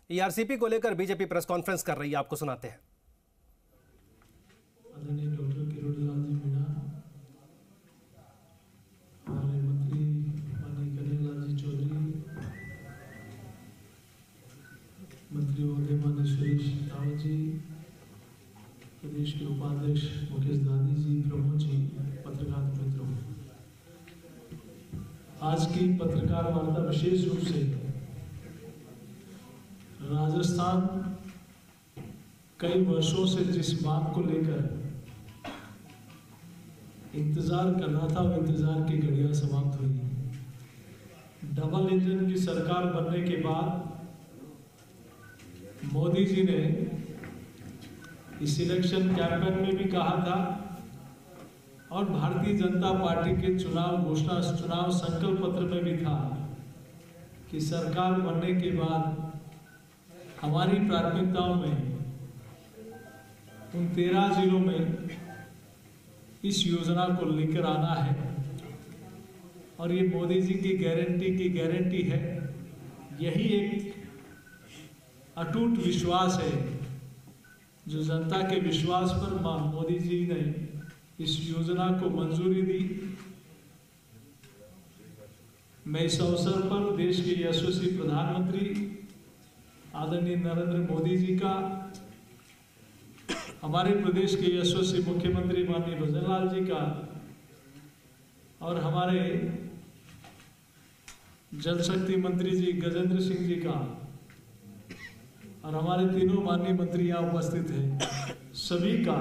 ERCP को लेकर BJP press conference कर रही है, आपको सुनाते हैं। आदरणीय डॉक्टर किरोड़ीलाल जी मीणा, हमारे मंत्री माननीय कन्हैयालाल जी चौधरी, मंत्री महोदय माननीय सुरेश रावत जी, प्रदेश के उपाध्यक्ष मुकेश दादी जी, प्रमोद जी, पत्रकार मित्रों, आज की पत्रकार वार्ता विशेष रूप से राजस्थान कई वर्षों से जिस मांग को लेकर इंतजार कर रहा था, वो इंतजार की घड़ियां समाप्त हुई। डबल इंजन की सरकार बनने के बाद मोदी जी ने इस इलेक्शन कैंपेन में भी कहा था और भारतीय जनता पार्टी के चुनाव संकल्प पत्र में भी था कि सरकार बनने के बाद हमारी प्राथमिकताओं में उन 13 जिलों में इस योजना को लेकर आना है। और ये मोदी जी की गारंटी है। यही एक अटूट विश्वास है जो जनता के विश्वास पर मोदी जी ने इस योजना को मंजूरी दी। मैं इस अवसर पर देश के यशस्वी प्रधानमंत्री आदरणीय नरेंद्र मोदी जी का, हमारे प्रदेश के यशस्वी मुख्यमंत्री माननीय भजनलाल जी का और हमारे जल शक्ति मंत्री जी गजेंद्र सिंह जी का और हमारे तीनों माननीय मंत्री यहाँ उपस्थित हैं, सभी का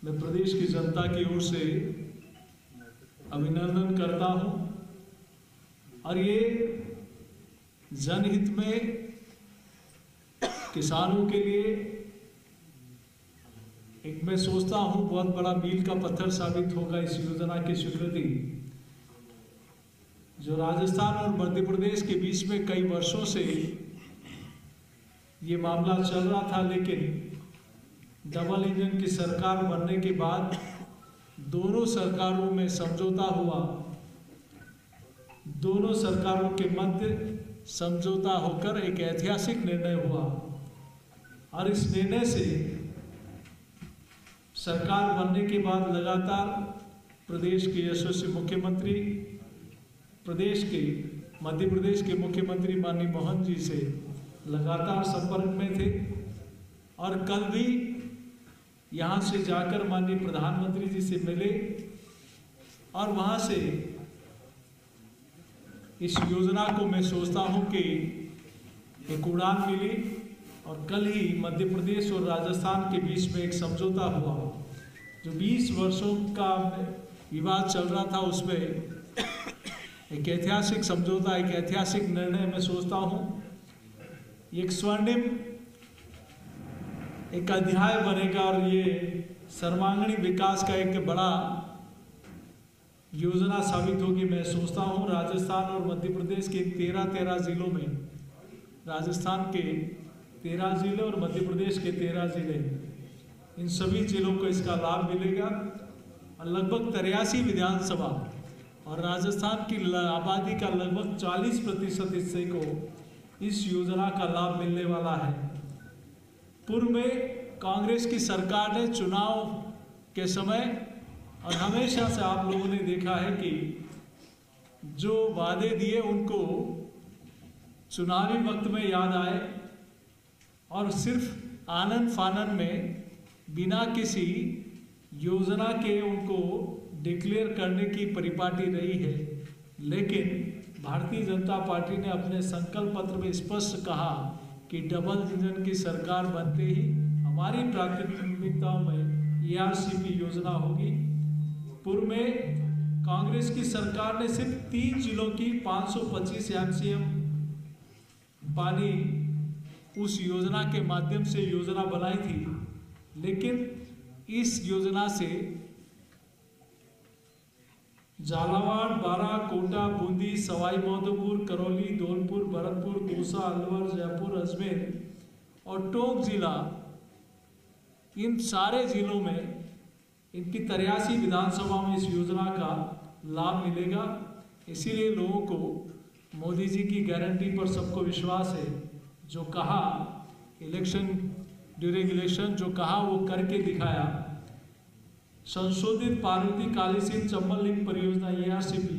मैं प्रदेश की जनता की ओर से अभिनंदन करता हूँ। और ये जनहित में किसानों के लिए एक मैं सोचता हूं बहुत बड़ा मील का पत्थर साबित होगा इस योजना की स्वीकृति, जो राजस्थान और मध्य प्रदेश के बीच में कई वर्षों से ये मामला चल रहा था। लेकिन डबल इंजन की सरकार बनने के बाद दोनों सरकारों में समझौता हुआ, दोनों सरकारों के मध्य समझौता होकर एक ऐतिहासिक निर्णय हुआ। और इस निर्णय से सरकार बनने के बाद लगातार प्रदेश के यशस्वी मुख्यमंत्री, मध्य प्रदेश के मुख्यमंत्री माननीय मोहन जी से लगातार संपर्क में थे। और कल भी यहाँ से जाकर माननीय प्रधानमंत्री जी से मिले और वहाँ से इस योजना को मैं सोचता हूँ कि एक उड़ान मिली। और कल ही मध्य प्रदेश और राजस्थान के बीच में एक समझौता हुआ, जो 20 वर्षों का विवाद चल रहा था, उसमें एक ऐतिहासिक समझौता, एक ऐतिहासिक निर्णय मैं सोचता हूँ एक स्वर्णिम एक अध्याय बनेगा और ये सर्वांगीण विकास का एक बड़ा योजना साबित होगी। मैं सोचता हूँ राजस्थान और मध्य प्रदेश के 13 जिलों में, राजस्थान के 13 जिले और मध्य प्रदेश के 13 जिले, इन सभी जिलों को इसका लाभ मिलेगा। और लगभग 83 विधानसभा और राजस्थान की आबादी का लगभग 40% हिस्से को इस योजना का लाभ मिलने वाला है। पूर्व में कांग्रेस की सरकार ने चुनाव के समय और हमेशा से आप लोगों ने देखा है कि जो वादे दिए उनको चुनावी वक्त में याद आए और सिर्फ आनन फानन में बिना किसी योजना के उनको डिक्लेयर करने की परिपाटी रही है। लेकिन भारतीय जनता पार्टी ने अपने संकल्प पत्र में स्पष्ट कहा कि डबल इंजन की सरकार बनते ही हमारी प्राथमिकताओं में ईआरसीपी योजना होगी। पूर्व में कांग्रेस की सरकार ने सिर्फ 3 जिलों की 525 एमसीएम पानी उस योजना के माध्यम से योजना बनाई थी। लेकिन इस योजना से झालावाड़, बारां, कोटा, बूंदी, सवाई माधोपुर, करौली, धौलपुर, भरतपुर, दौसा, अलवर, जयपुर, अजमेर और टोंक जिला, इन सारे जिलों में इनकी 83 विधानसभा में इस योजना का लाभ मिलेगा। इसीलिए लोगों को मोदी जी की गारंटी पर सबको विश्वास है जो कहा ड्यूरिंग इलेक्शन जो कहा वो करके दिखाया। संशोधित पार्वती काली सिंह चंबल लिंक परियोजना ARCP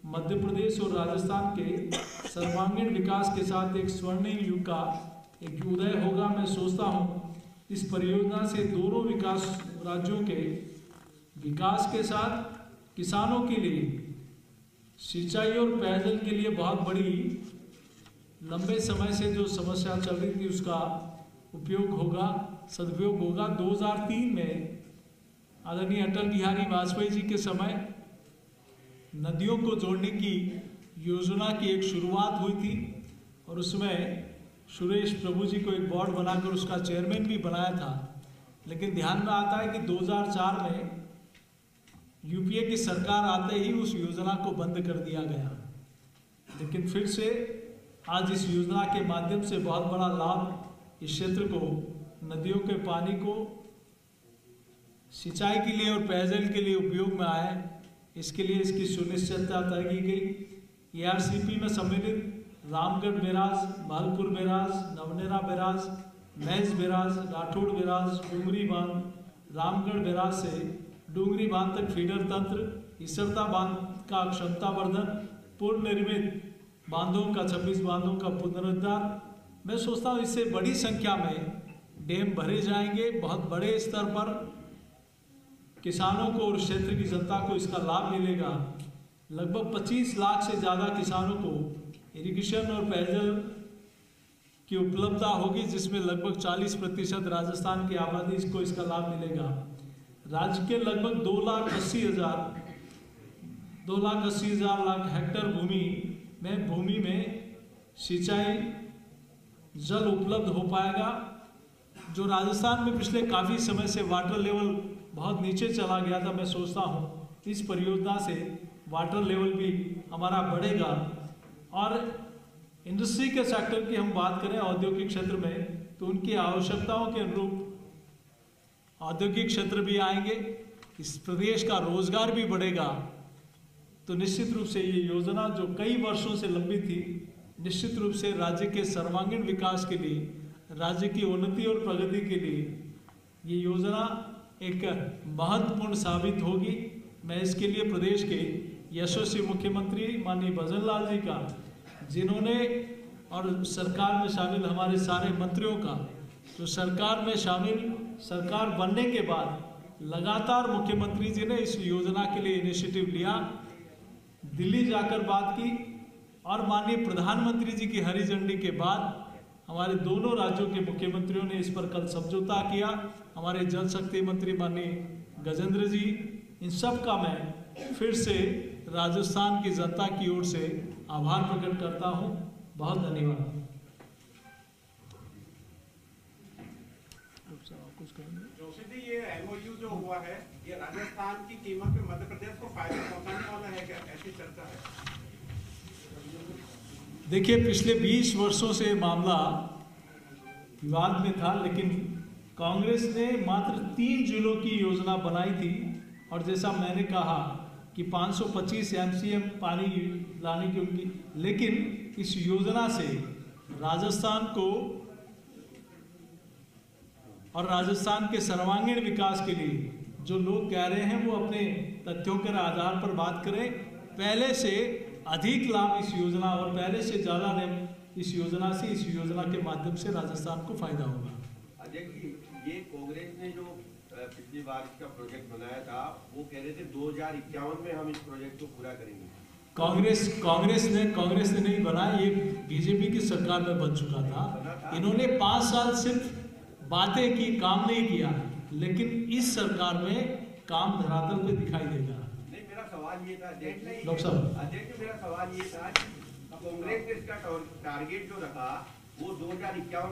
मध्य प्रदेश और राजस्थान के सर्वांगीण विकास के साथ एक स्वर्णिम युग का एक उदय होगा। मैं सोचता हूँ इस परियोजना से दोनों विकास राज्यों के विकास के साथ किसानों के लिए सिंचाई और पेयजल के लिए बहुत बड़ी लंबे समय से जो समस्या चल रही थी उसका उपयोग होगा, सदुपयोग होगा। 2003 में आदरणीय अटल बिहारी वाजपेयी जी के समय नदियों को जोड़ने की योजना की एक शुरुआत हुई थी और उसमें सुरेश प्रभु जी को एक बोर्ड बनाकर उसका चेयरमैन भी बनाया था। लेकिन ध्यान में आता है कि 2004 में UPA की सरकार आते ही उस योजना को बंद कर दिया गया। लेकिन फिर से आज इस योजना के माध्यम से बहुत बड़ा लाभ इस क्षेत्र को, नदियों के पानी को सिंचाई के लिए और पेयजल के लिए उपयोग में आए, इसके लिए इसकी सुनिश्चितता तय की गई। ARCP में सम्मिलित Ramgarh barrage, Bhalpur barrage, Navnera barrage, महज बैराज, राठौड़ बैराज, डूंगरी बांध, रामगढ़ बैराज से डूंगरी बांध तक फीडर तंत्र, इसरता बांध का क्षमता वर्धन, पूर्ण निर्मित बांधों का 26 बांधों का पुनरुद्धार। मैं सोचता हूँ इससे बड़ी संख्या में डैम भरे जाएंगे, बहुत बड़े स्तर पर किसानों को और क्षेत्र की जनता को इसका लाभ मिलेगा। लगभग 25 लाख से ज़्यादा किसानों को इरिगेशन और पेयजल की उपलब्धता होगी, जिसमें लगभग 40% राजस्थान की आबादी को इसका लाभ मिलेगा। राज्य के लगभग 2,80,000 हेक्टेयर भूमि में सिंचाई जल उपलब्ध हो पाएगा। जो राजस्थान में पिछले काफ़ी समय से वाटर लेवल बहुत नीचे चला गया था, मैं सोचता हूँ इस परियोजना से वाटर लेवल भी हमारा बढ़ेगा। और इंडस्ट्री के सेक्टर की हम बात करें औद्योगिक क्षेत्र में, तो उनकी आवश्यकताओं के अनुरूप औद्योगिक क्षेत्र भी आएंगे, इस प्रदेश का रोजगार भी बढ़ेगा। तो निश्चित रूप से ये योजना जो कई वर्षों से लंबी थी, निश्चित रूप से राज्य के सर्वांगीण विकास के लिए, राज्य की उन्नति और प्रगति के लिए ये योजना एक महत्वपूर्ण साबित होगी। मैं इसके लिए प्रदेश के यशस्वी मुख्यमंत्री माननीय भजन लाल जी का, जिन्होंने और सरकार में शामिल हमारे सारे मंत्रियों का, जो सरकार में शामिल, सरकार बनने के बाद लगातार मुख्यमंत्री जी ने इस योजना के लिए इनिशिएटिव लिया, दिल्ली जाकर बात की और माननीय प्रधानमंत्री जी की हरी झंडी के बाद हमारे दोनों राज्यों के मुख्यमंत्रियों ने इस पर कल समझौता किया। हमारे जल शक्ति मंत्री माननीय गजेंद्र जी, इन सब का मैं फिर से राजस्थान की जनता की ओर से आभार प्रकट करता हूं। बहुत धन्यवाद। जोशी जी, ये MOU जो हुआ है, ये राजस्थान की कीमत पे मध्य प्रदेश को फायदा पहुंचाने वाला है क्या? ऐसी चर्चा है। देखिए, पिछले 20 वर्षों से मामला विवाद में था, लेकिन कांग्रेस ने मात्र 3 जिलों की योजना बनाई थी और जैसा मैंने कहा कि 525 MCM पानी लाने की उनकी, लेकिन इस योजना से राजस्थान को और राजस्थान के सर्वांगीण विकास के लिए जो लोग कह रहे हैं वो अपने तथ्यों के आधार पर बात करें। पहले से अधिक लाभ इस योजना और पहले से ज़्यादा इस योजना से, इस योजना के माध्यम से राजस्थान को फायदा होगा। अजय जी, ये कांग्रेस ने जो पिछली बार इसका प्रोजेक्ट बनाया था, वो कह रहे थे 2051 में हम इस प्रोजेक्ट को पूरा करेंगे। कांग्रेस ने नहीं बनाया, ये बीजेपी की सरकार में बन चुका था। इन्होंने 5 साल सिर्फ बातें की, काम नहीं किया, लेकिन इस सरकार में काम धरातल पे दिखाई देगा। नहीं, मेरा सवाल ये था डॉक्टर साहब, अध्यक्ष, मेरा सवाल ये था कि कांग्रेस ने इसका टारगेट जो रखा वो 2051